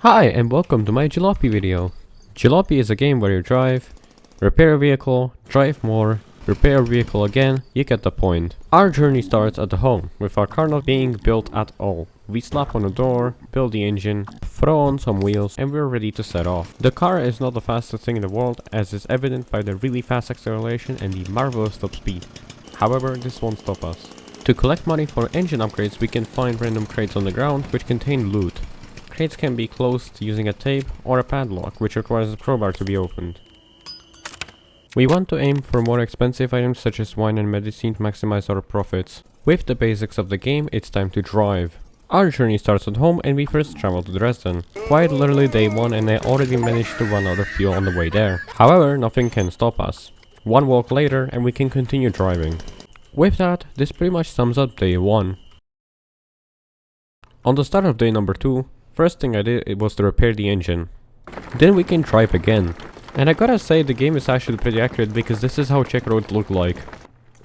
Hi and welcome to my Jalopy video. Jalopy is a game where you drive, repair a vehicle, drive more, repair a vehicle again, you get the point. Our journey starts at the home, with our car not being built at all. We slap on a door, build the engine, throw on some wheels, and we're ready to set off. The car is not the fastest thing in the world, as is evident by the really fast acceleration and the marvelous top speed. However, this won't stop us. To collect money for engine upgrades, we can find random crates on the ground which contain loot. Crates can be closed using a tape or a padlock, which requires a crowbar to be opened. We want to aim for more expensive items such as wine and medicine to maximize our profits. With the basics of the game, it's time to drive. Our journey starts at home and we first travel to Dresden. Quite literally day 1 and I already managed to run out of fuel on the way there. However, nothing can stop us. One walk later and we can continue driving. With that, this pretty much sums up day 1. On the start of day number 2, first thing I did was to repair the engine. Then we can drive again. And I gotta say the game is actually pretty accurate because this is how Czech roads look like.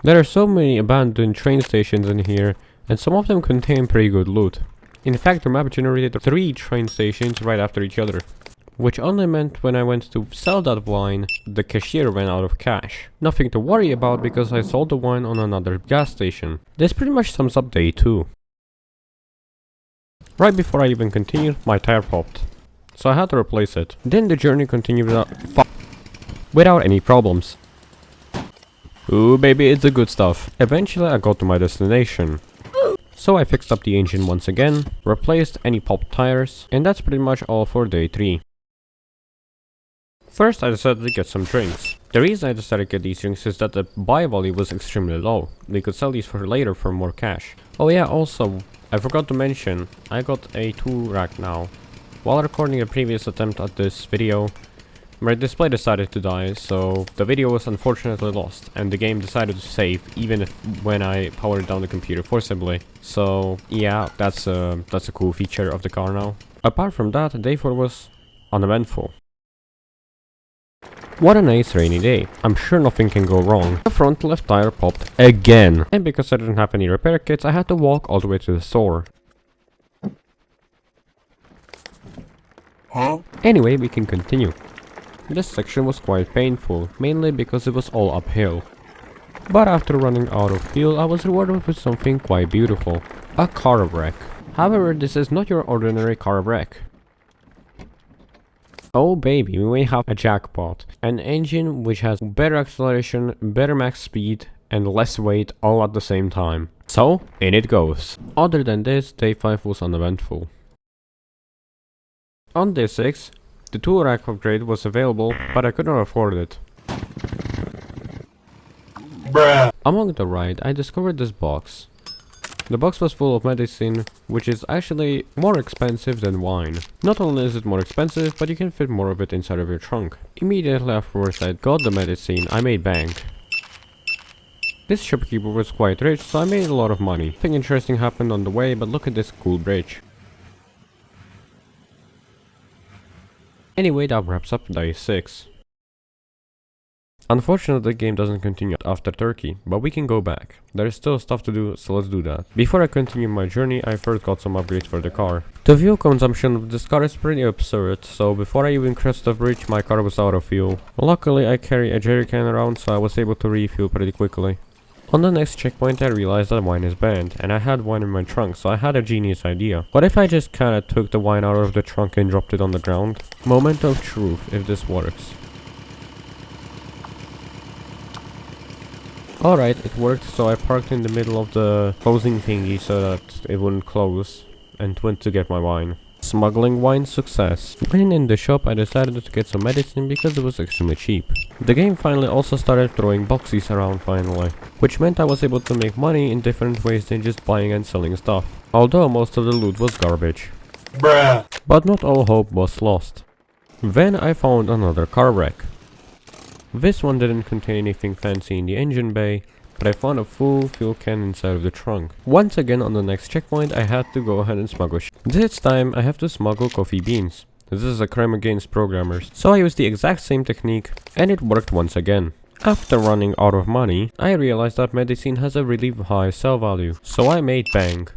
There are so many abandoned train stations in here and some of them contain pretty good loot. In fact, the map generated 3 train stations right after each other. Which only meant when I went to sell that wine, the cashier ran out of cash. Nothing to worry about because I sold the wine on another gas station. This pretty much sums up day 2. Right before I even continued, my tire popped. So I had to replace it. Then the journey continued without any problems. Ooh baby, it's the good stuff. Eventually I got to my destination. So I fixed up the engine once again, replaced any popped tires, and that's pretty much all for day 3. First I decided to get some drinks. The reason I decided to get these drinks is that the buy value was extremely low. We could sell these for later for more cash. Oh yeah, also, I forgot to mention, I got a 2 rack now. While recording a previous attempt at this video, my display decided to die, so the video was unfortunately lost, and the game decided to save even when I powered down the computer forcibly. So yeah, that's a cool feature of the car now. Apart from that, day 4 was uneventful. What a nice rainy day. I'm sure nothing can go wrong. The front left tire popped again. And because I didn't have any repair kits, I had to walk all the way to the store. Anyway, we can continue. This section was quite painful, mainly because it was all uphill. But after running out of fuel, I was rewarded with something quite beautiful. A car wreck. However, this is not your ordinary car wreck. Oh baby, we may have a jackpot. An engine which has better acceleration, better max speed, and less weight all at the same time. So, in it goes. Other than this, day 5 was uneventful. On day 6, the 2 rack upgrade was available, but I could not afford it. Bruh. Along the ride, I discovered this box. The box was full of medicine, which is actually more expensive than wine. Not only is it more expensive, but you can fit more of it inside of your trunk. Immediately afterwards I got the medicine, I made bank. This shopkeeper was quite rich, so I made a lot of money. Nothing interesting happened on the way, but look at this cool bridge. Anyway, that wraps up day 6. Unfortunately, the game doesn't continue after Turkey, but we can go back. There is still stuff to do, so let's do that. Before I continue my journey, I first got some upgrades for the car. The fuel consumption of this car is pretty absurd, so before I even crossed the bridge, my car was out of fuel. Luckily, I carry a jerry can around, so I was able to refuel pretty quickly. On the next checkpoint, I realized that wine is banned, and I had wine in my trunk, so I had a genius idea. What if I just kinda took the wine out of the trunk and dropped it on the ground? Moment of truth, if this works. Alright, it worked, so I parked in the middle of the closing thingy so that it wouldn't close, and went to get my wine. Smuggling wine success. When in the shop, I decided to get some medicine because it was extremely cheap. The game finally also started throwing boxes around finally, which meant I was able to make money in different ways than just buying and selling stuff. Although most of the loot was garbage. Bruh. But not all hope was lost. Then I found another car wreck. This one didn't contain anything fancy in the engine bay, but I found a full fuel can inside of the trunk. Once again on the next checkpoint I had to go ahead and smuggle This time I have to smuggle coffee beans. This is a crime against programmers. So I used the exact same technique and it worked once again. After running out of money, I realized that medicine has a really high sell value, so I made bank.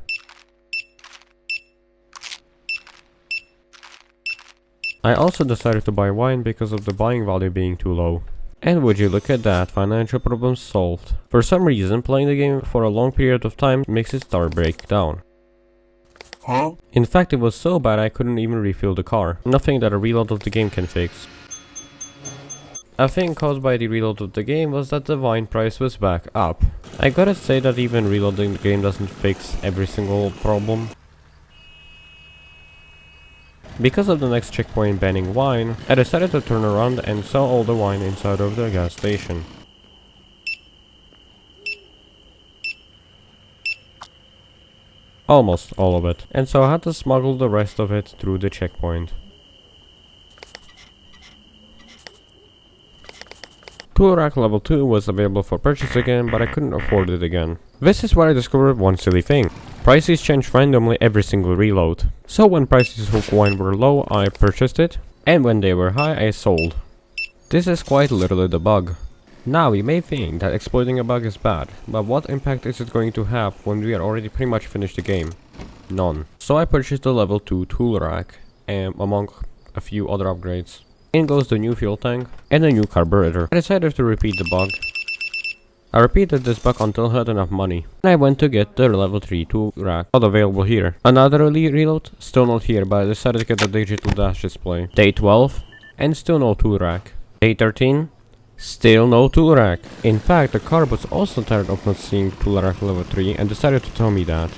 I also decided to buy wine because of the buying value being too low. And would you look at that, financial problems solved. For some reason, playing the game for a long period of time makes its car break down. Huh? In fact, it was so bad I couldn't even refuel the car. Nothing that a reload of the game can fix. A thing caused by the reload of the game was that the wine price was back up. I gotta say that even reloading the game doesn't fix every single problem. Because of the next checkpoint banning wine, I decided to turn around and sell all the wine inside of the gas station. Almost all of it, and so I had to smuggle the rest of it through the checkpoint. Tool rack level 2 was available for purchase again, but I couldn't afford it again. This is where I discovered one silly thing. Prices change randomly every single reload. So when prices of wine were low, I purchased it, and when they were high, I sold. This is quite literally the bug. Now you may think that exploiting a bug is bad, but what impact is it going to have when we are already pretty much finished the game? None. So I purchased the level 2 tool rack, among a few other upgrades. In goes the new fuel tank and a new carburetor. I decided to repeat the bug. I repeated this bug until I had enough money. And I went to get the level 3 tool rack, not available here. Another reload, still not here, but I decided to get the digital dash display. Day 12, and still no tool rack. Day 13, still no tool rack. In fact, the car was also tired of not seeing tool rack level 3 and decided to tell me that.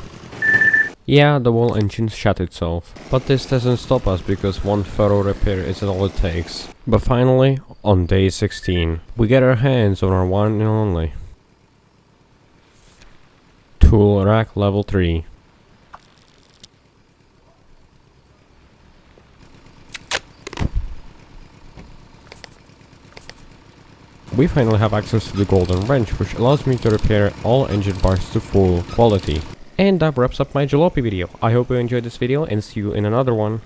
Yeah, the whole engine shut itself. But this doesn't stop us because one thorough repair is all it takes. But finally, on day 16, we get our hands on our one and only tool rack level 3. We finally have access to the golden wrench, which allows me to repair all engine parts to full quality. And that wraps up my Jalopy video. I hope you enjoyed this video and see you in another one.